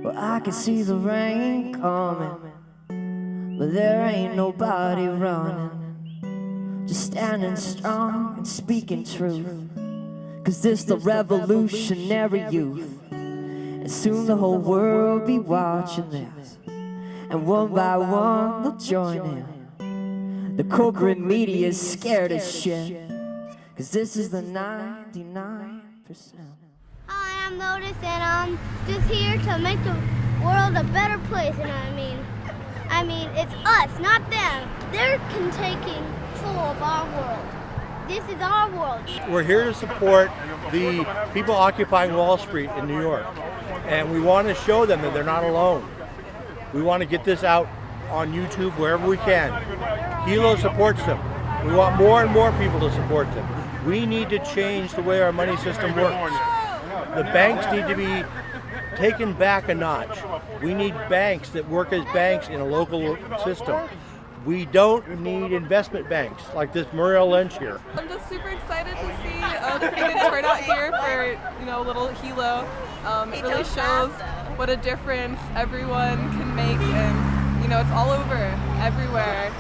Well, I can see the rain coming, but there ain't nobody running, just standing strong and speaking truth. 'Cause this the revolutionary youth, and soon the whole world be watching this, and one by one they'll join in. The corporate media is scared as shit, 'cause this is the 99%. Hi, I'm Lotus, and I'm just here to make the world a better place, you know what I mean? I mean, it's us, not them. They're taking control of our world. This is our world. We're here to support the people occupying Wall Street in New York, and we want to show them that they're not alone. We want to get this out on YouTube wherever we can. HILO supports them. We want more and more people to support them. We need to change the way our money system works. The banks need to be taken back a notch. We need banks that work as banks in a local system. We don't need investment banks like this Muriel Lynch here. I'm just super excited to see a pretty good turnout here for, little HILO. It really shows what a difference everyone can make, and it's all over, everywhere.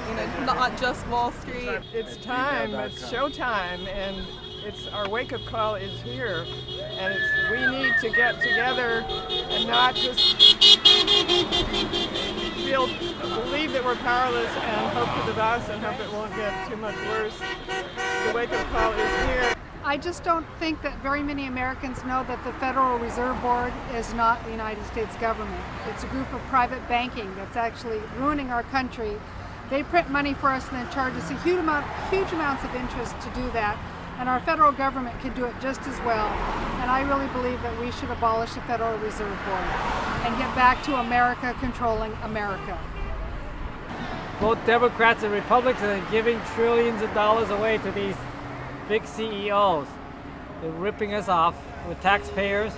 Not just Wall Street. It's time. It's showtime, and our wake-up call is here, and we need to get together and not just believe that we're powerless and hope for the best and hope it won't get too much worse. The wake-up call is here. I just don't think that very many Americans know that the Federal Reserve Board is not the United States government. It's a group of private banking that's actually ruining our country. They print money for us and then charge us a huge amounts of interest to do that. And our federal government can do it just as well. And I really believe that we should abolish the Federal Reserve Board and get back to America controlling America. Both Democrats and Republicans are giving trillions of dollars away to these big CEOs. They're ripping us off with taxpayers.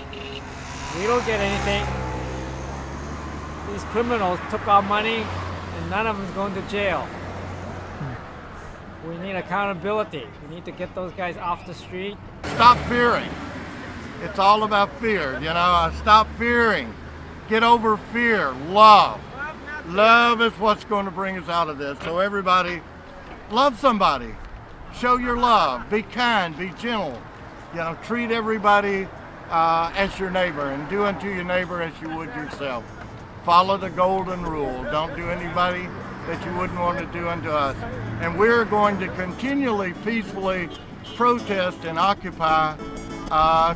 We don't get anything. These criminals took our money and none of them's going to jail. We need accountability. We need to get those guys off the street. Stop fearing. It's all about fear, Stop fearing. Get over fear. Love. Love is what's going to bring us out of this. So everybody, love somebody. Show your love. Be kind. Be gentle. Treat everybody as your neighbor, and do unto your neighbor as you would yourself. Follow the golden rule. Don't do anybody that you wouldn't want to do unto us. And we're going to continually, peacefully protest and occupy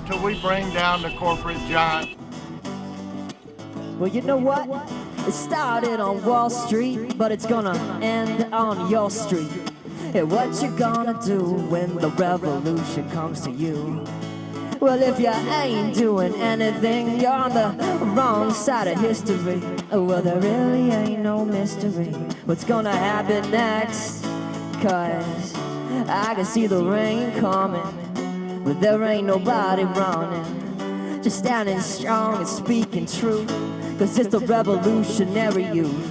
till we bring down the corporate giant. Well, you know what? It started on Wall Street, but it's gonna end on your street. And what you gonna do when the revolution comes to you? Well, if you ain't doing anything, you're on the wrong side of history. Well, there really ain't no mystery what's gonna happen next, 'cause I can see the rain coming, but there ain't nobody running, just standing strong and speaking truth. 'Cause it's the revolutionary youth,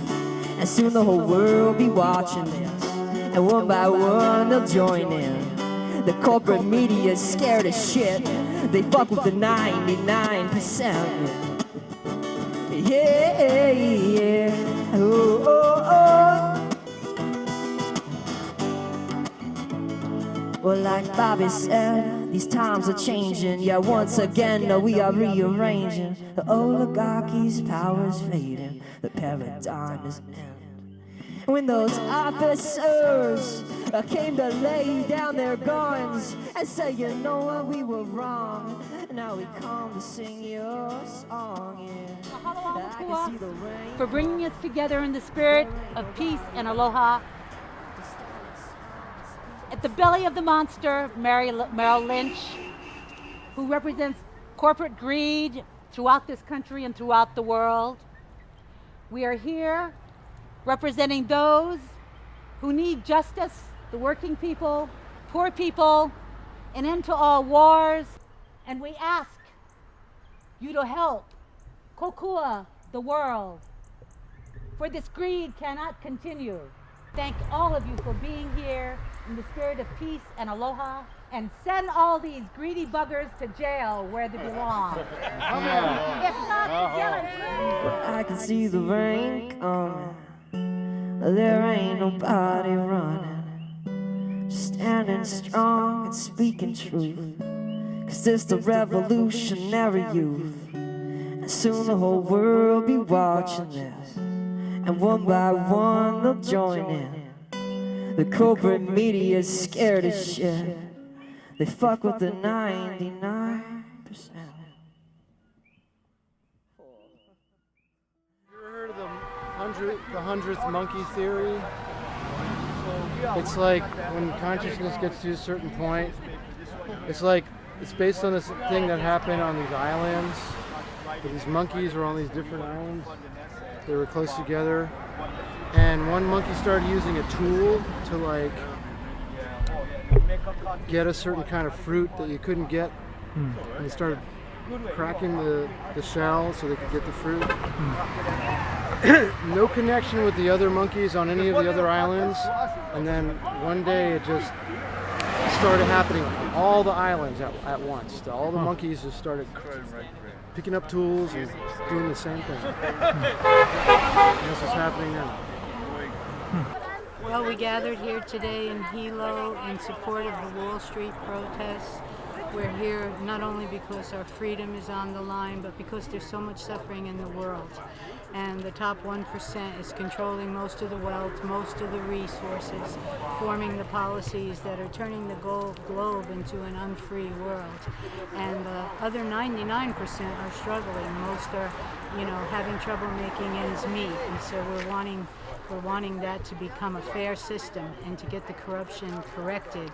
and soon the whole world be watching this, and one by one they'll join in. The corporate media is scared as shit. They fuck with the 99%. Yeah, yeah. Oh, oh, oh. Well, like Bobby said, these times are changing. Yeah, once again, we are rearranging. The oligarchy's power's fading. The paradigm is ending. When those officers came to lay down their guns and say, you know what, we were wrong. Now we come to sing your song, yeah. HILO HAWAII Oct for bringing us together in the spirit of peace and aloha. At the belly of the monster, Muriel Lynch, who represents corporate greed throughout this country and throughout the world. We are here representing those who need justice, the working people, poor people, an end to all wars. And we ask you to help kokua the world, for this greed cannot continue. Thank all of you for being here. in the spirit of peace and aloha, and send all these greedy buggers to jail where they belong. If not, yell it. I can see the rain coming. There ain't nobody running. Standing strong and speaking truth. 'Cause this the revolutionary youth. And soon the whole world be watching this. And one by one they'll join in. The corporate media's scared as shit. They fuck with the 99%. You ever heard of the 100th monkey theory? It's like when consciousness gets to a certain point, it's based on this thing that happened on these islands. These monkeys were on these different islands. They were close together, and one monkey started using a tool to like get a certain kind of fruit that you couldn't get, and they started cracking the shell so they could get the fruit. No connection with the other monkeys on any of the other islands, and then one day it just started happening on all the islands at once. All the monkeys just started picking up tools and doing the same thing. And this is happening now. Well, we gathered here today in HILO in support of the Wall Street protests. We're here not only because our freedom is on the line, but because there's so much suffering in the world. And the top 1% is controlling most of the wealth, most of the resources, forming the policies that are turning the globe into an unfree world. And the other 99% are struggling. Most are, having trouble making ends meet. And so we're wanting that to become a fair system and to get the corruption corrected.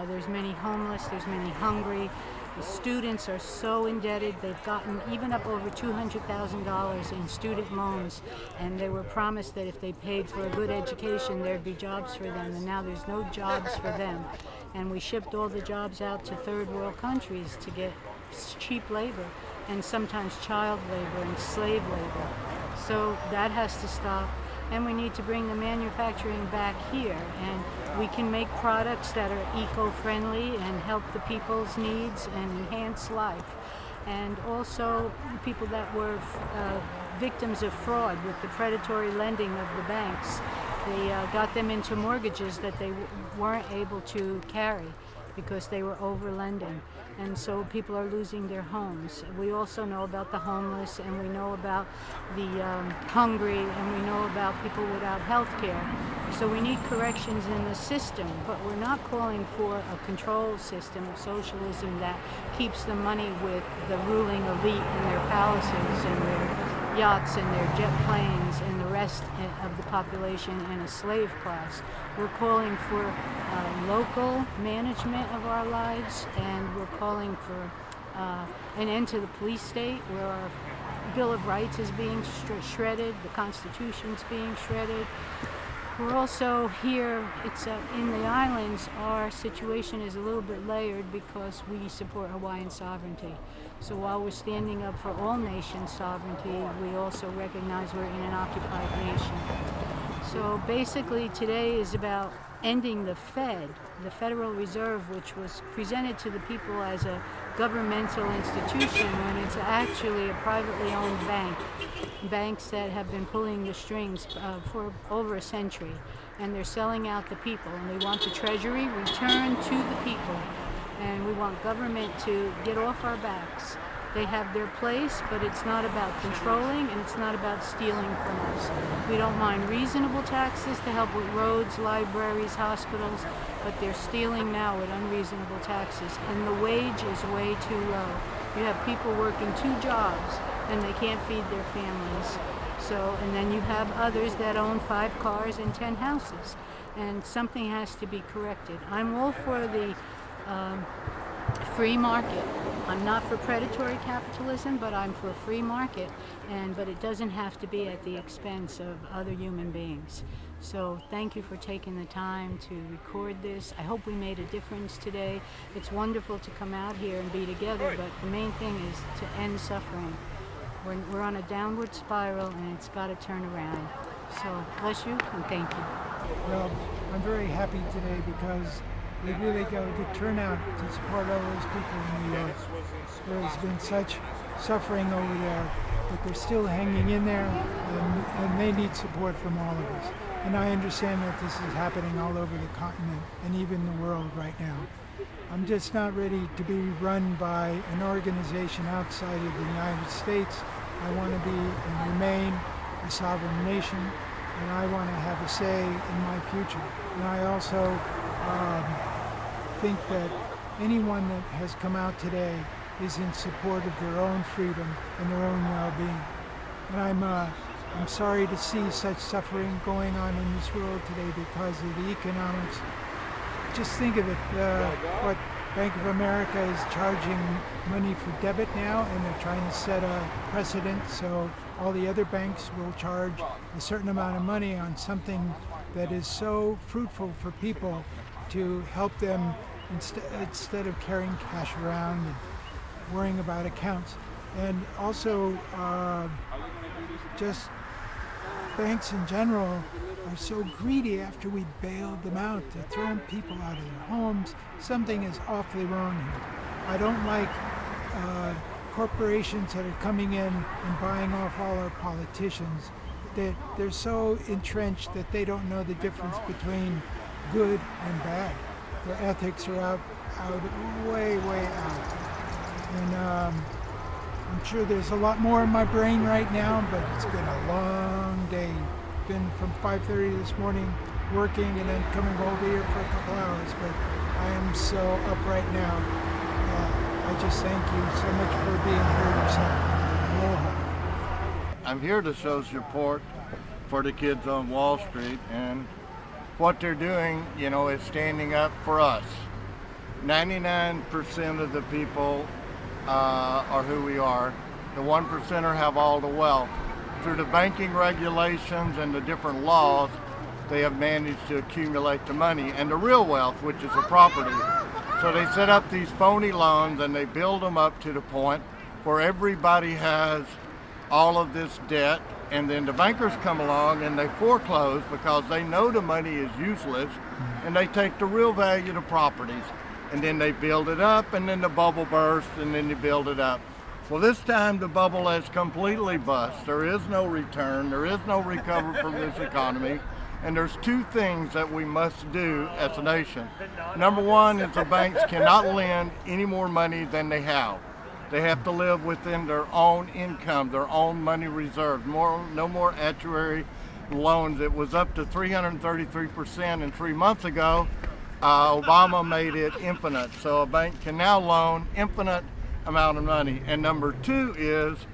There's many homeless, there's many hungry. The students are so indebted. They've gotten even up over $200,000 in student loans, and they were promised that if they paid for a good education, there'd be jobs for them, and now there's no jobs for them. And we shipped all the jobs out to third world countries to get cheap labor, and sometimes child labor and slave labor. So that has to stop. And we need to bring the manufacturing back here, and we can make products that are eco-friendly and help the people's needs and enhance life. And also people that were victims of fraud with the predatory lending of the banks. They got them into mortgages that they weren't able to carry because they were over-lending. And so people are losing their homes. We also know about the homeless, and we know about the hungry, and we know about people without health care. So we need corrections in the system, but we're not calling for a control system of socialism that keeps the money with the ruling elite in their palaces and their yachts and their jet planes and the rest of the population in a slave class. We're calling for local management of our lives, and we're calling for an end to the police state where our Bill of Rights is being shredded, the Constitution's being shredded. We're also here, it's in the islands, our situation is a little bit layered because we support Hawaiian sovereignty. So while we're standing up for all nations' sovereignty, we also recognize we're in an occupied nation. So basically today is about ending the Fed, the Federal Reserve, which was presented to the people as a governmental institution when it's actually a privately owned bank. Banks that have been pulling the strings for over a century, and they're selling out the people, and we want the Treasury returned to the people, and we want government to get off our backs. They have their place, but it's not about controlling, and it's not about stealing from us. We don't mind reasonable taxes to help with roads, libraries, hospitals, but they're stealing now with unreasonable taxes, and the wage is way too low. You have people working 2 jobs, and they can't feed their families. So, and then you have others that own 5 cars and 10 houses, and something has to be corrected. I'm all for the free market. I'm not for predatory capitalism, but I'm for a free market, but it doesn't have to be at the expense of other human beings. So thank you for taking the time to record this. I hope we made a difference today. It's wonderful to come out here and be together, but the main thing is to end suffering. We're on a downward spiral, and it's got to turn around. So bless you and thank you. Well, I'm very happy today because we really got a good turnout to support all those people in New York. There has been such suffering over there, but they're still hanging in there, and they need support from all of us. And I understand that this is happening all over the continent and even the world right now. I'm just not ready to be run by an organization outside of the United States. I want to be and remain a sovereign nation, and I want to have a say in my future. And I also think that anyone that has come out today is in support of their own freedom and their own well-being. And I'm sorry to see such suffering going on in this world today because of the economics. Just think of it, what Bank of America is charging money for debit now, and they're trying to set a precedent so all the other banks will charge a certain amount of money on something that is so fruitful for people to help them instead of carrying cash around and worrying about accounts. And also just banks in general are so greedy after we bailed them out. They're throwing people out of their homes. Something is awfully wrong here. I don't like corporations that are coming in and buying off all our politicians. They're so entrenched that they don't know the difference between good and bad. Their ethics are out way out. And I'm sure there's a lot more in my brain right now, but it's been a long day. Been from 5:30 this morning working and then coming over here for a couple hours, but I am so up right now. I just thank you so much for being here yourself. Aloha. I'm here to show support for the kids on Wall Street, and what they're doing, you know, is standing up for us. 99% of the people are who we are. The 1%er have all the wealth. Through the banking regulations and the different laws, they have managed to accumulate the money and the real wealth, which is the property. So they set up these phony loans and they build them up to the point where everybody has all of this debt, and then the bankers come along and they foreclose because they know the money is useless, and they take the real value of the properties, and then they build it up, and then the bubble bursts, and then they build it up. Well, this time the bubble has completely bust. There is no return, there is no recovery from this economy, and there's two things that we must do as a nation. Number one is the banks cannot lend any more money than they have. They have to live within their own income, their own money reserve. No more actuary loans. It was up to 333%, and 3 months ago, Obama made it infinite. So a bank can now loan infinite amount of money. And number two is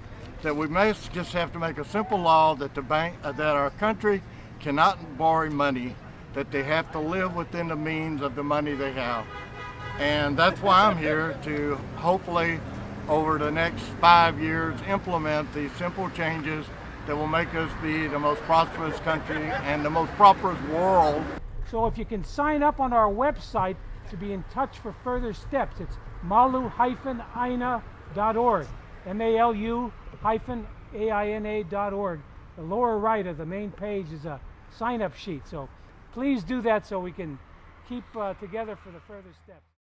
that we must just have to make a simple law that that our country cannot borrow money, that they have to live within the means of the money they have. And that's why I'm here to hopefully over the next 5 years implement these simple changes that will make us be the most prosperous country and the most prosperous world. So if you can sign up on our website to be in touch for further steps, it's malu-aina.org, malu-aina.org. The lower right of the main page is a sign-up sheet, so please do that so we can keep together for the further steps.